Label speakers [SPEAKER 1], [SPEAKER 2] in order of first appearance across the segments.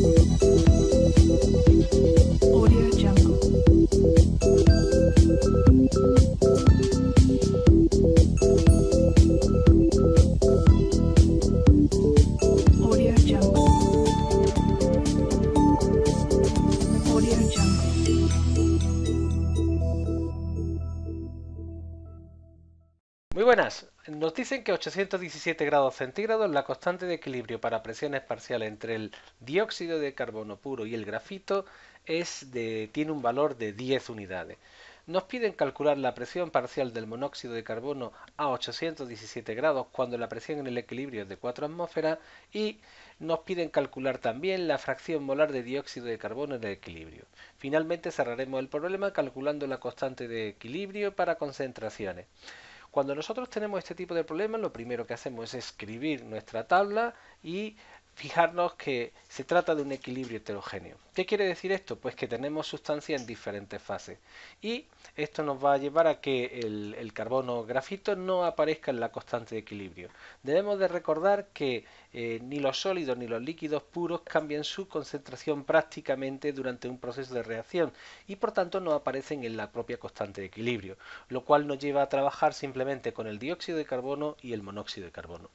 [SPEAKER 1] Audio Jungle. Audio Jungle. Audio Jungle.
[SPEAKER 2] Muy buenas, nos dicen que 817 grados centígrados la constante de equilibrio para presiones parciales entre el dióxido de carbono puro y el grafito tiene un valor de 10 unidades. Nos piden calcular la presión parcial del monóxido de carbono a 817 grados cuando la presión en el equilibrio es de 4 atmósferas y nos piden calcular también la fracción molar de dióxido de carbono en el equilibrio. Finalmente cerraremos el problema calculando la constante de equilibrio para concentraciones. Cuando nosotros tenemos este tipo de problemas, lo primero que hacemos es escribir nuestra tabla y fijarnos que se trata de un equilibrio heterogéneo. ¿Qué quiere decir esto? Pues que tenemos sustancias en diferentes fases. Y esto nos va a llevar a que el carbono grafito no aparezca en la constante de equilibrio. Debemos de recordar que ni los sólidos ni los líquidos puros cambian su concentración prácticamente durante un proceso de reacción y por tanto no aparecen en la propia constante de equilibrio, lo cual nos lleva a trabajar simplemente con el dióxido de carbono y el monóxido de carbono.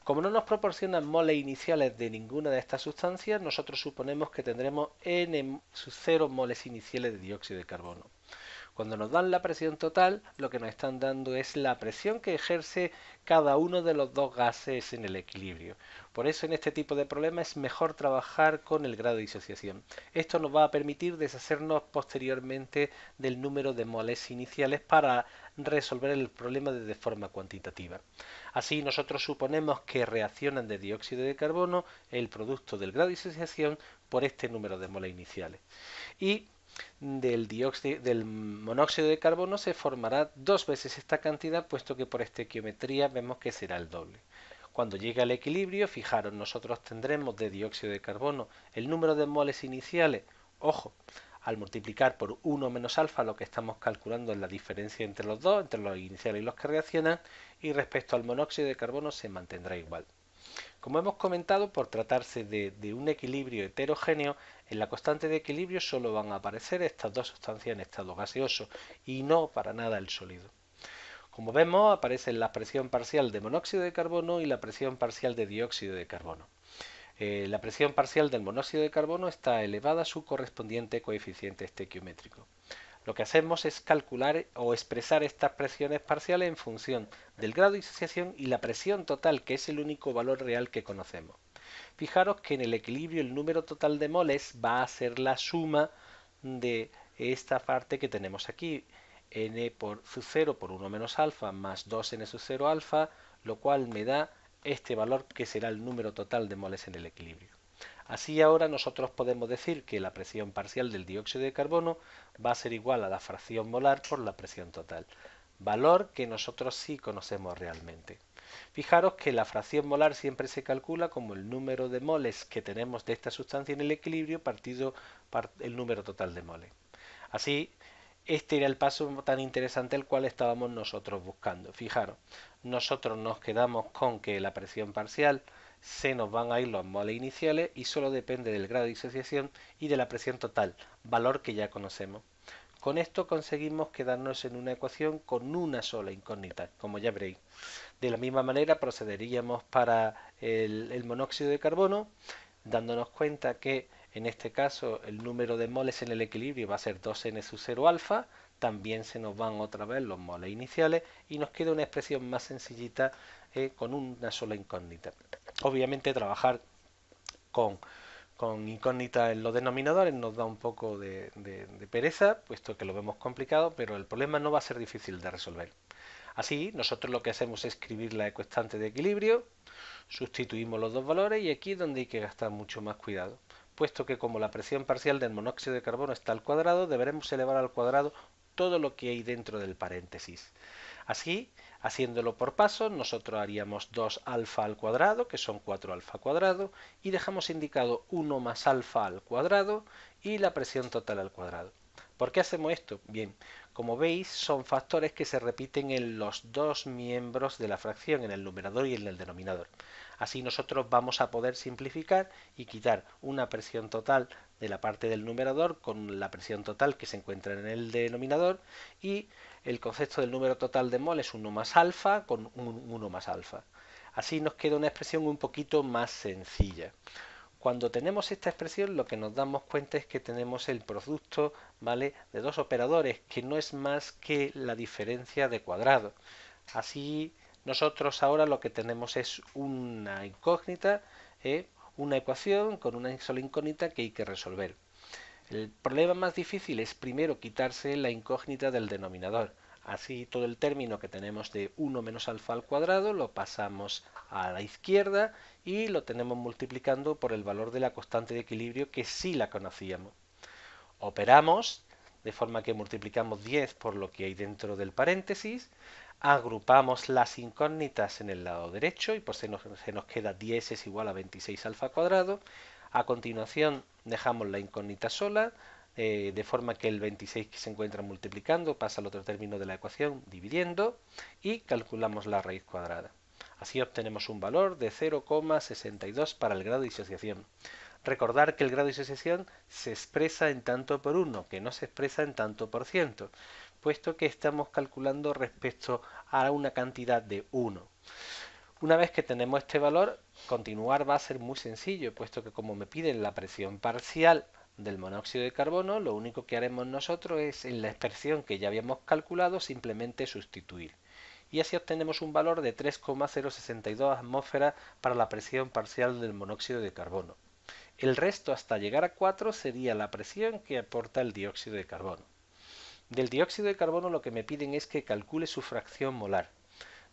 [SPEAKER 2] Como no nos proporcionan moles iniciales de ninguna de estas sustancias, nosotros suponemos que tendremos n sub 0 moles iniciales de dióxido de carbono. Cuando nos dan la presión total, lo que nos están dando es la presión que ejerce cada uno de los dos gases en el equilibrio. Por eso en este tipo de problemas es mejor trabajar con el grado de disociación. Esto nos va a permitir deshacernos posteriormente del número de moles iniciales para resolver el problema de forma cuantitativa. Así nosotros suponemos que reaccionan de dióxido de carbono el producto del grado de disociación por este número de moles iniciales. Y del monóxido de carbono se formará dos veces esta cantidad, puesto que por estequiometría vemos que será el doble. Cuando llegue al equilibrio, fijaros, nosotros tendremos de dióxido de carbono el número de moles iniciales, ojo, al multiplicar por 1 menos alfa, lo que estamos calculando es la diferencia entre los dos, entre los iniciales y los que reaccionan, y respecto al monóxido de carbono se mantendrá igual. Como hemos comentado, por tratarse de un equilibrio heterogéneo, en la constante de equilibrio solo van a aparecer estas dos sustancias en estado gaseoso y no para nada el sólido. Como vemos, aparecen la presión parcial de monóxido de carbono y la presión parcial de dióxido de carbono. La presión parcial del monóxido de carbono está elevada a su correspondiente coeficiente estequiométrico. Lo que hacemos es calcular o expresar estas presiones parciales en función del grado de disociación y la presión total, que es el único valor real que conocemos. Fijaros que en el equilibrio el número total de moles va a ser la suma de esta parte que tenemos aquí, n por sub 0 por 1 menos alfa más 2n sub 0 alfa, lo cual me da este valor que será el número total de moles en el equilibrio. Así ahora nosotros podemos decir que la presión parcial del dióxido de carbono va a ser igual a la fracción molar por la presión total, valor que nosotros sí conocemos realmente. Fijaros que la fracción molar siempre se calcula como el número de moles que tenemos de esta sustancia en el equilibrio partido por el número total de moles. Así, este era el paso tan interesante el cual estábamos nosotros buscando. Fijaros, nosotros nos quedamos con que la presión parcial se nos van a ir los moles iniciales y solo depende del grado de disociación y de la presión total, valor que ya conocemos. Con esto conseguimos quedarnos en una ecuación con una sola incógnita, como ya veréis. De la misma manera procederíamos para el monóxido de carbono, dándonos cuenta que en este caso el número de moles en el equilibrio va a ser 2n sub 0 alfa, también se nos van otra vez los moles iniciales y nos queda una expresión más sencillita con una sola incógnita. Obviamente trabajar con incógnitas en los denominadores nos da un poco de pereza, puesto que lo vemos complicado, pero el problema no va a ser difícil de resolver. Así, nosotros lo que hacemos es escribir la constante de equilibrio, sustituimos los dos valores y aquí es donde hay que gastar mucho más cuidado, puesto que como la presión parcial del monóxido de carbono está al cuadrado, deberemos elevar al cuadrado todo lo que hay dentro del paréntesis. Así, haciéndolo por pasos, nosotros haríamos 2 alfa al cuadrado, que son 4 alfa cuadrado, y dejamos indicado 1 más alfa al cuadrado y la presión total al cuadrado. ¿Por qué hacemos esto? Bien, como veis, son factores que se repiten en los dos miembros de la fracción, en el numerador y en el denominador. Así nosotros vamos a poder simplificar y quitar una presión total de la parte del numerador con la presión total que se encuentra en el denominador, y el concepto del número total de mol es 1 más alfa con un 1 más alfa. Así nos queda una expresión un poquito más sencilla. Cuando tenemos esta expresión, lo que nos damos cuenta es que tenemos el producto, ¿vale?, de dos operadores, que no es más que la diferencia de cuadrado. Así nosotros ahora lo que tenemos es una incógnita, una ecuación con una sola incógnita que hay que resolver. El problema más difícil es primero quitarse la incógnita del denominador. Así todo el término que tenemos de 1 menos alfa al cuadrado lo pasamos a la izquierda y lo tenemos multiplicando por el valor de la constante de equilibrio, que sí la conocíamos. Operamos de forma que multiplicamos 10 por lo que hay dentro del paréntesis, agrupamos las incógnitas en el lado derecho y pues se nos queda 10 es igual a 26 alfa cuadrado. A continuación dejamos la incógnita sola, de forma que el 26 que se encuentra multiplicando pasa al otro término de la ecuación dividiendo, y calculamos la raíz cuadrada. Así obtenemos un valor de 0,62 para el grado de disociación. Recordar que el grado de disociación se expresa en tanto por uno, que no se expresa en tanto por ciento, puesto que estamos calculando respecto a una cantidad de 1. Una vez que tenemos este valor, continuar va a ser muy sencillo, puesto que como me piden la presión parcial del monóxido de carbono, lo único que haremos nosotros es, en la expresión que ya habíamos calculado, simplemente sustituir. Y así obtenemos un valor de 3,062 atmósferas para la presión parcial del monóxido de carbono. El resto, hasta llegar a 4, sería la presión que aporta el dióxido de carbono. Del dióxido de carbono lo que me piden es que calcule su fracción molar.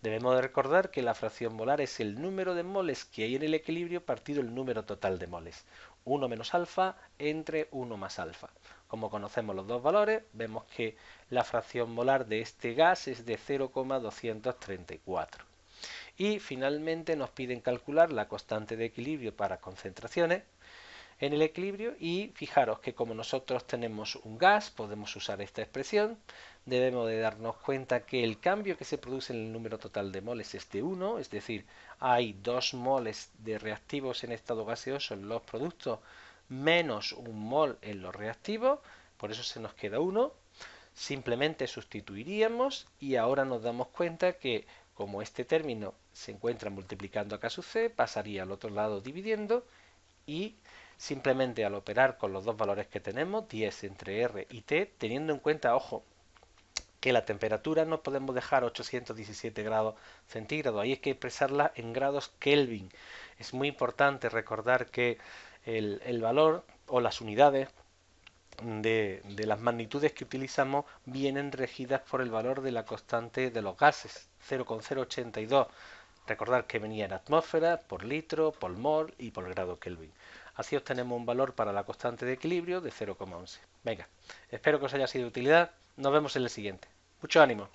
[SPEAKER 2] Debemos de recordar que la fracción molar es el número de moles que hay en el equilibrio partido el número total de moles. 1 menos alfa entre 1 más alfa. Como conocemos los dos valores, vemos que la fracción molar de este gas es de 0,234. Y finalmente nos piden calcular la constante de equilibrio para concentraciones en el equilibrio, y fijaros que como nosotros tenemos un gas, podemos usar esta expresión. Debemos de darnos cuenta que el cambio que se produce en el número total de moles es de 1, es decir, hay 2 moles de reactivos en estado gaseoso en los productos menos 1 mol en los reactivos, por eso se nos queda 1. Simplemente sustituiríamos y ahora nos damos cuenta que como este término se encuentra multiplicando acá sub c, pasaría al otro lado dividiendo, y simplemente al operar con los dos valores que tenemos, 10 entre R y T, teniendo en cuenta, ojo, que la temperatura no podemos dejar 817 grados centígrados, ahí hay que expresarla en grados Kelvin. Es muy importante recordar que el valor o las unidades de las magnitudes que utilizamos vienen regidas por el valor de la constante de los gases, 0,082. Recordar que venía en atmósfera, por litro, por mol y por grado Kelvin. Así obtenemos un valor para la constante de equilibrio de 0,11. Venga, espero que os haya sido de utilidad. Nos vemos en el siguiente. Mucho ánimo.